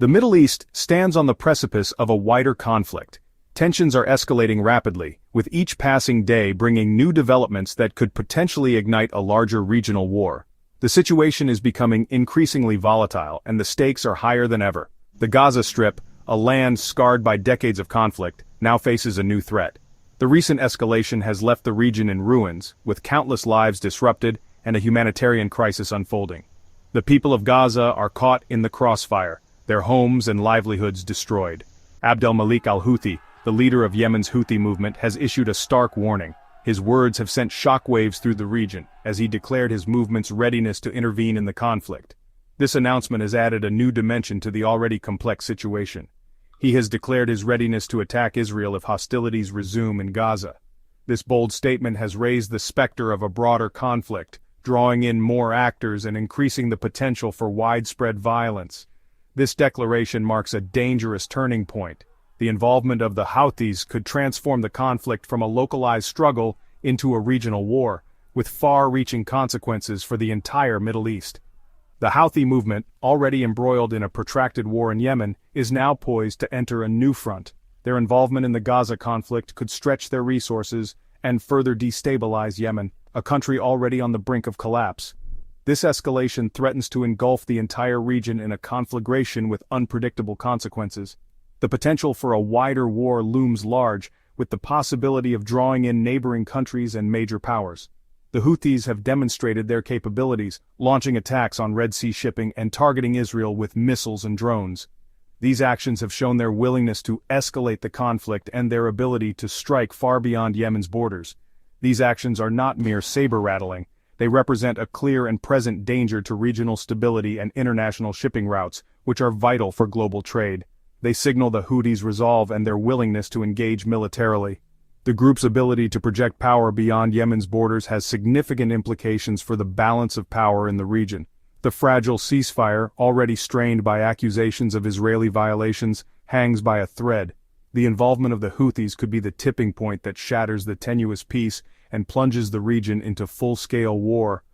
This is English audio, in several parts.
The Middle East stands on the precipice of a wider conflict. Tensions are escalating rapidly, with each passing day bringing new developments that could potentially ignite a larger regional war. The situation is becoming increasingly volatile, and the stakes are higher than ever. The Gaza Strip, a land scarred by decades of conflict, now faces a new threat. The recent escalation has left the region in ruins, with countless lives disrupted and a humanitarian crisis unfolding. The people of Gaza are caught in the crossfire, their homes and livelihoods destroyed. Abdel-Malik al-Houthi, the leader of Yemen's Houthi movement, has issued a stark warning. His words have sent shockwaves through the region, as he declared his movement's readiness to intervene in the conflict. This announcement has added a new dimension to the already complex situation. He has declared his readiness to attack Israel if hostilities resume in Gaza. This bold statement has raised the specter of a broader conflict, drawing in more actors and increasing the potential for widespread violence. This declaration marks a dangerous turning point. The involvement of the Houthis could transform the conflict from a localized struggle into a regional war, with far-reaching consequences for the entire Middle East. The Houthi movement, already embroiled in a protracted war in Yemen, is now poised to enter a new front. Their involvement in the Gaza conflict could stretch their resources and further destabilize Yemen, a country already on the brink of collapse. This escalation threatens to engulf the entire region in a conflagration with unpredictable consequences. The potential for a wider war looms large, with the possibility of drawing in neighboring countries and major powers. The Houthis have demonstrated their capabilities, launching attacks on Red Sea shipping and targeting Israel with missiles and drones. These actions have shown their willingness to escalate the conflict and their ability to strike far beyond Yemen's borders. These actions are not mere saber-rattling. They represent a clear and present danger to regional stability and international shipping routes, which are vital for global trade. They signal the Houthis' resolve and their willingness to engage militarily. The group's ability to project power beyond Yemen's borders has significant implications for the balance of power in the region. The fragile ceasefire, already strained by accusations of Israeli violations, hangs by a thread. The involvement of the Houthis could be the tipping point that shatters the tenuous peace and plunges the region into full-scale war.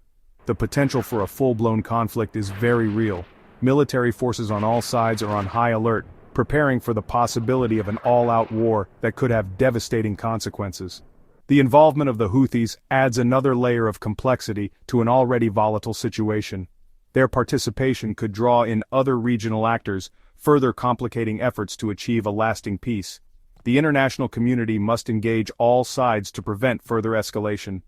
The potential for a full-blown conflict is very real. Military forces on all sides are on high alert, preparing for the possibility of an all-out war that could have devastating consequences. The involvement of the Houthis adds another layer of complexity to an already volatile situation. Their participation could draw in other regional actors, further complicating efforts to achieve a lasting peace. The international community must engage all sides to prevent further escalation.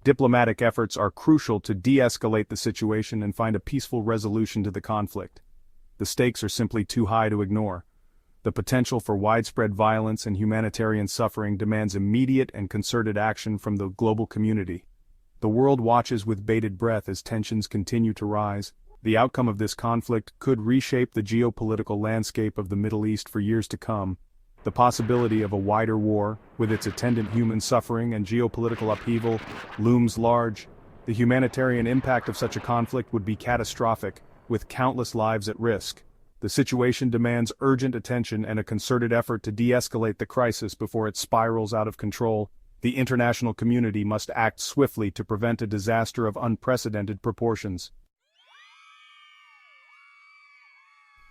Diplomatic efforts are crucial to de-escalate the situation and find a peaceful resolution to the conflict. The stakes are simply too high to ignore. The potential for widespread violence and humanitarian suffering demands immediate and concerted action from the global community. The world watches with bated breath as tensions continue to rise. The outcome of this conflict could reshape the geopolitical landscape of the Middle East for years to come. The possibility of a wider war, with its attendant human suffering and geopolitical upheaval, looms large. The humanitarian impact of such a conflict would be catastrophic, with countless lives at risk. The situation demands urgent attention and a concerted effort to de-escalate the crisis before it spirals out of control. The international community must act swiftly to prevent a disaster of unprecedented proportions.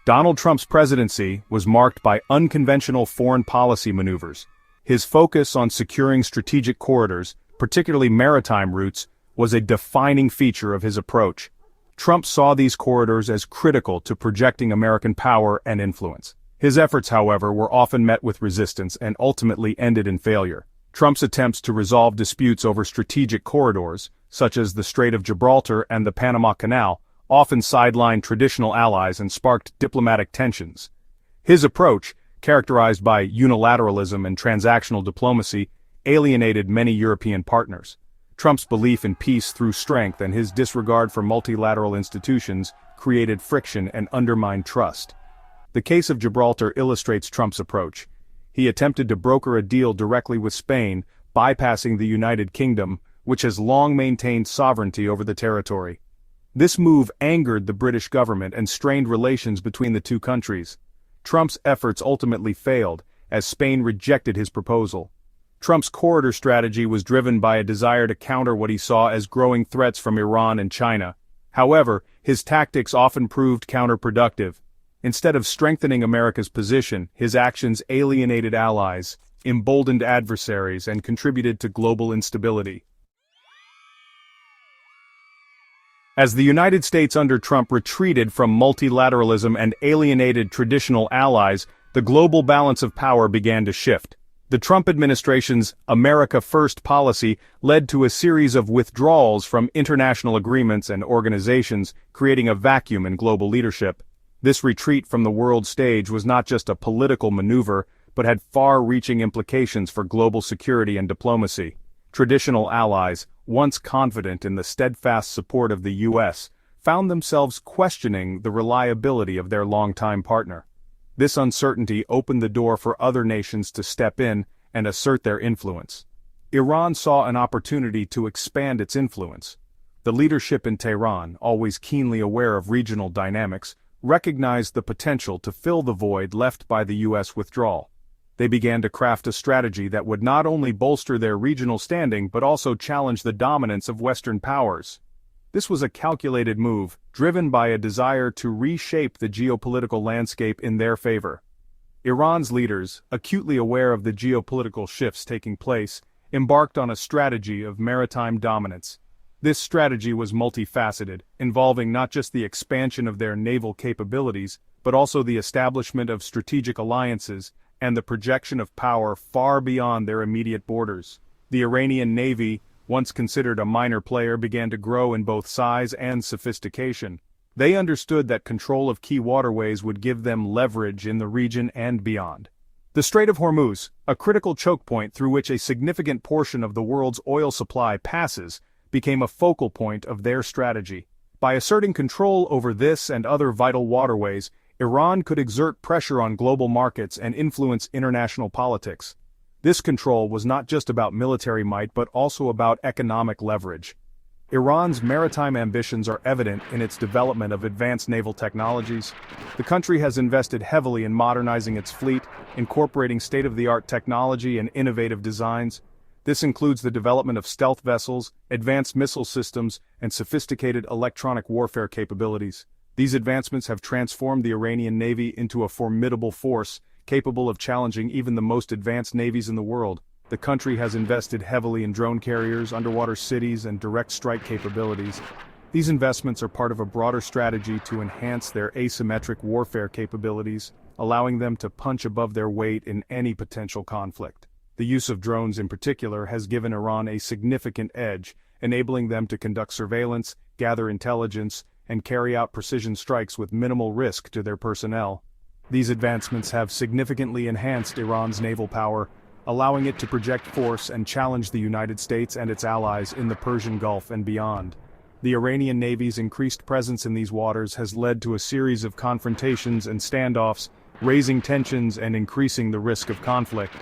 Donald Trump's presidency was marked by unconventional foreign policy maneuvers. His focus on securing strategic corridors, particularly maritime routes, was a defining feature of his approach. Trump saw these corridors as critical to projecting American power and influence. His efforts, however, were often met with resistance and ultimately ended in failure. Trump's attempts to resolve disputes over strategic corridors, such as the Strait of Gibraltar and the Panama Canal, often sidelined traditional allies and sparked diplomatic tensions. His approach, characterized by unilateralism and transactional diplomacy, alienated many European partners. Trump's belief in peace through strength and his disregard for multilateral institutions created friction and undermined trust. The case of Gibraltar illustrates Trump's approach. He attempted to broker a deal directly with Spain, bypassing the United Kingdom, which has long maintained sovereignty over the territory. This move angered the British government and strained relations between the two countries. Trump's efforts ultimately failed, as Spain rejected his proposal. Trump's corridor strategy was driven by a desire to counter what he saw as growing threats from Iran and China. However, his tactics often proved counterproductive. Instead of strengthening America's position, his actions alienated allies, emboldened adversaries, and contributed to global instability. As the United States under Trump retreated from multilateralism and alienated traditional allies, the global balance of power began to shift. The Trump administration's America First policy led to a series of withdrawals from international agreements and organizations, creating a vacuum in global leadership. This retreat from the world stage was not just a political maneuver, but had far-reaching implications for global security and diplomacy. Traditional allies, once confident in the steadfast support of the U.S., found themselves questioning the reliability of their longtime partner. This uncertainty opened the door for other nations to step in and assert their influence. Iran saw an opportunity to expand its influence. The leadership in Tehran, always keenly aware of regional dynamics, recognized the potential to fill the void left by the U.S. withdrawal. They began to craft a strategy that would not only bolster their regional standing but also challenge the dominance of Western powers. This was a calculated move, driven by a desire to reshape the geopolitical landscape in their favor. Iran's leaders, acutely aware of the geopolitical shifts taking place, embarked on a strategy of maritime dominance. This strategy was multifaceted, involving not just the expansion of their naval capabilities, but also the establishment of strategic alliances and the projection of power far beyond their immediate borders. The Iranian Navy, once considered a minor player, began to grow in both size and sophistication. They understood that control of key waterways would give them leverage in the region and beyond. The Strait of Hormuz, a critical choke point through which a significant portion of the world's oil supply passes, became a focal point of their strategy. By asserting control over this and other vital waterways, Iran could exert pressure on global markets and influence international politics. This control was not just about military might but also about economic leverage. Iran's maritime ambitions are evident in its development of advanced naval technologies. The country has invested heavily in modernizing its fleet, incorporating state-of-the-art technology and innovative designs. This includes the development of stealth vessels, advanced missile systems, and sophisticated electronic warfare capabilities. These advancements have transformed the Iranian Navy into a formidable force, capable of challenging even the most advanced navies in the world. The country has invested heavily in drone carriers, underwater cities, and direct strike capabilities. These investments are part of a broader strategy to enhance their asymmetric warfare capabilities, allowing them to punch above their weight in any potential conflict. The use of drones in particular has given Iran a significant edge, enabling them to conduct surveillance, gather intelligence, and carry out precision strikes with minimal risk to their personnel. These advancements have significantly enhanced Iran's naval power, allowing it to project force and challenge the United States and its allies in the Persian Gulf and beyond. The Iranian Navy's increased presence in these waters has led to a series of confrontations and standoffs, raising tensions and increasing the risk of conflict.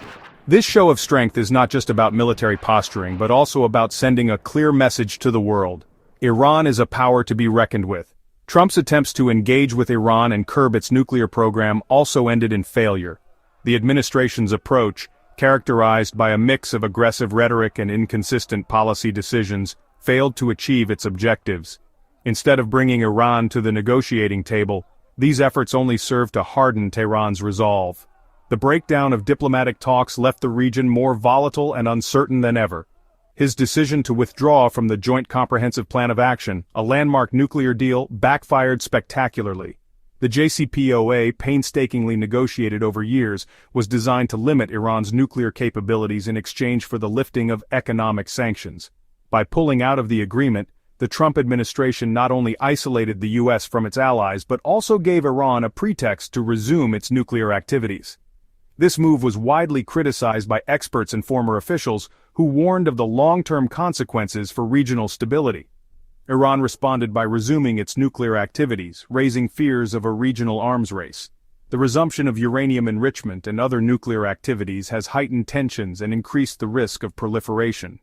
This show of strength is not just about military posturing but also about sending a clear message to the world. Iran is a power to be reckoned with. Trump's attempts to engage with Iran and curb its nuclear program also ended in failure. The administration's approach, characterized by a mix of aggressive rhetoric and inconsistent policy decisions, failed to achieve its objectives. Instead of bringing Iran to the negotiating table, these efforts only served to harden Tehran's resolve. The breakdown of diplomatic talks left the region more volatile and uncertain than ever. His decision to withdraw from the Joint Comprehensive Plan of Action, a landmark nuclear deal, backfired spectacularly. The JCPOA, painstakingly negotiated over years, was designed to limit Iran's nuclear capabilities in exchange for the lifting of economic sanctions. By pulling out of the agreement, the Trump administration not only isolated the U.S. from its allies but also gave Iran a pretext to resume its nuclear activities. This move was widely criticized by experts and former officials who warned of the long-term consequences for regional stability. Iran responded by resuming its nuclear activities, raising fears of a regional arms race. The resumption of uranium enrichment and other nuclear activities has heightened tensions and increased the risk of proliferation.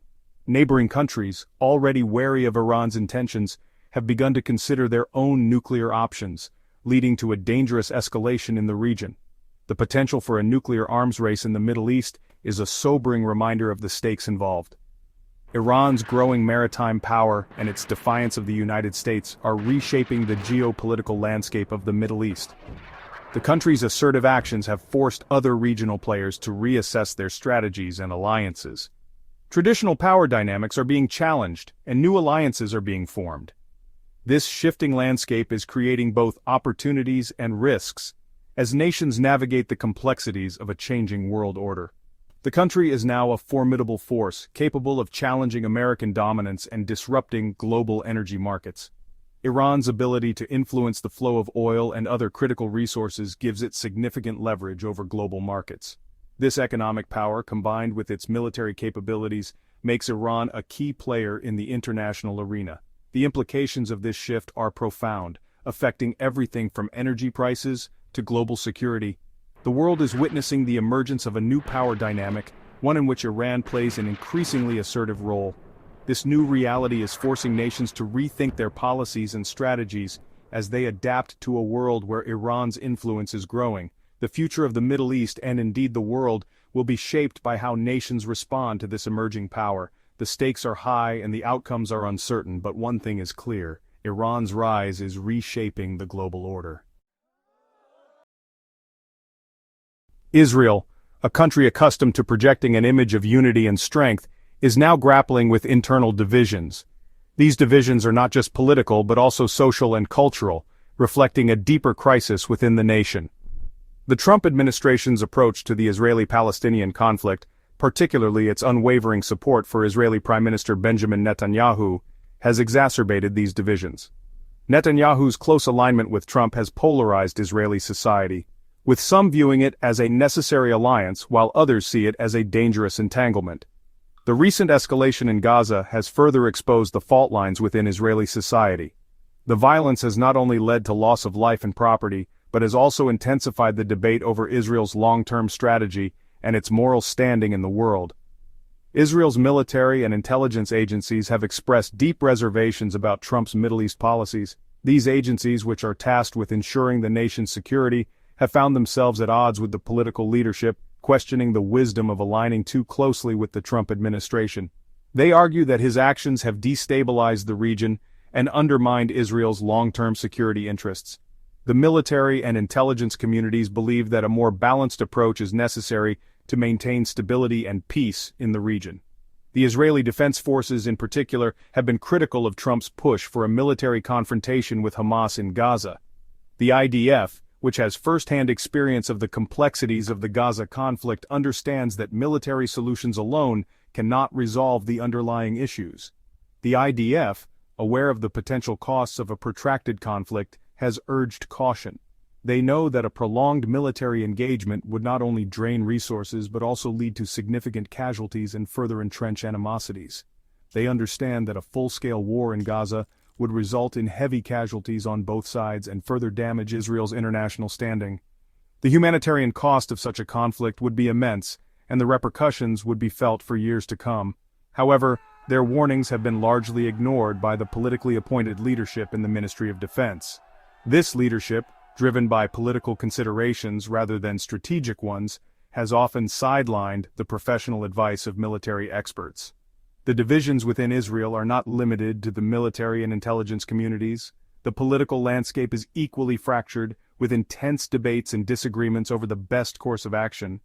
Neighboring countries, already wary of Iran's intentions, have begun to consider their own nuclear options, leading to a dangerous escalation in the region. The potential for a nuclear arms race in the Middle East is a sobering reminder of the stakes involved. Iran's growing maritime power and its defiance of the United States are reshaping the geopolitical landscape of the Middle East. The country's assertive actions have forced other regional players to reassess their strategies and alliances. Traditional power dynamics are being challenged, and new alliances are being formed. This shifting landscape is creating both opportunities and risks, as nations navigate the complexities of a changing world order. The country is now a formidable force, capable of challenging American dominance and disrupting global energy markets. Iran's ability to influence the flow of oil and other critical resources gives it significant leverage over global markets. This economic power, combined with its military capabilities, makes Iran a key player in the international arena. The implications of this shift are profound, affecting everything from energy prices to global security. The world is witnessing the emergence of a new power dynamic, one in which Iran plays an increasingly assertive role. This new reality is forcing nations to rethink their policies and strategies as they adapt to a world where Iran's influence is growing. The future of the Middle East and indeed the world will be shaped by how nations respond to this emerging power. The stakes are high and the outcomes are uncertain, but one thing is clear: Iran's rise is reshaping the global order. Israel, a country accustomed to projecting an image of unity and strength, is now grappling with internal divisions. These divisions are not just political but also social and cultural, reflecting a deeper crisis within the nation. The Trump administration's approach to the Israeli-Palestinian conflict, particularly its unwavering support for Israeli Prime Minister Benjamin Netanyahu, has exacerbated these divisions. Netanyahu's close alignment with Trump has polarized Israeli society, with some viewing it as a necessary alliance while others see it as a dangerous entanglement. The recent escalation in Gaza has further exposed the fault lines within Israeli society. The violence has not only led to loss of life and property, but has also intensified the debate over Israel's long-term strategy and its moral standing in the world. Israel's military and intelligence agencies have expressed deep reservations about Trump's Middle East policies. These agencies, which are tasked with ensuring the nation's security, have found themselves at odds with the political leadership, questioning the wisdom of aligning too closely with the Trump administration. They argue that his actions have destabilized the region and undermined Israel's long-term security interests. The military and intelligence communities believe that a more balanced approach is necessary to maintain stability and peace in the region. The Israeli Defense Forces in particular have been critical of Trump's push for a military confrontation with Hamas in Gaza. The IDF, which has first-hand experience of the complexities of the Gaza conflict, understands that military solutions alone cannot resolve the underlying issues. The IDF, aware of the potential costs of a protracted conflict, has urged caution. They know that a prolonged military engagement would not only drain resources but also lead to significant casualties and further entrench animosities. They understand that a full-scale war in Gaza would result in heavy casualties on both sides and further damage Israel's international standing. The humanitarian cost of such a conflict would be immense, and the repercussions would be felt for years to come. However, their warnings have been largely ignored by the politically appointed leadership in the Ministry of Defense. This leadership, driven by political considerations rather than strategic ones, has often sidelined the professional advice of military experts. The divisions within Israel are not limited to the military and intelligence communities. The political landscape is equally fractured, with intense debates and disagreements over the best course of action.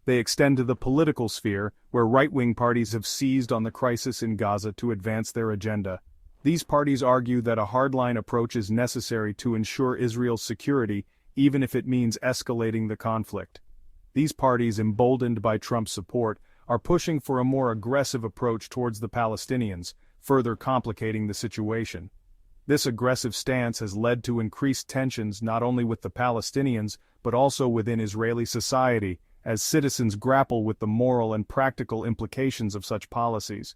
They extend to the political sphere, where right-wing parties have seized on the crisis in Gaza to advance their agenda. These parties argue that a hardline approach is necessary to ensure Israel's security, even if it means escalating the conflict. These parties, emboldened by Trump's support, are pushing for a more aggressive approach towards the Palestinians, further complicating the situation. This aggressive stance has led to increased tensions not only with the Palestinians but also within Israeli society, as citizens grapple with the moral and practical implications of such policies.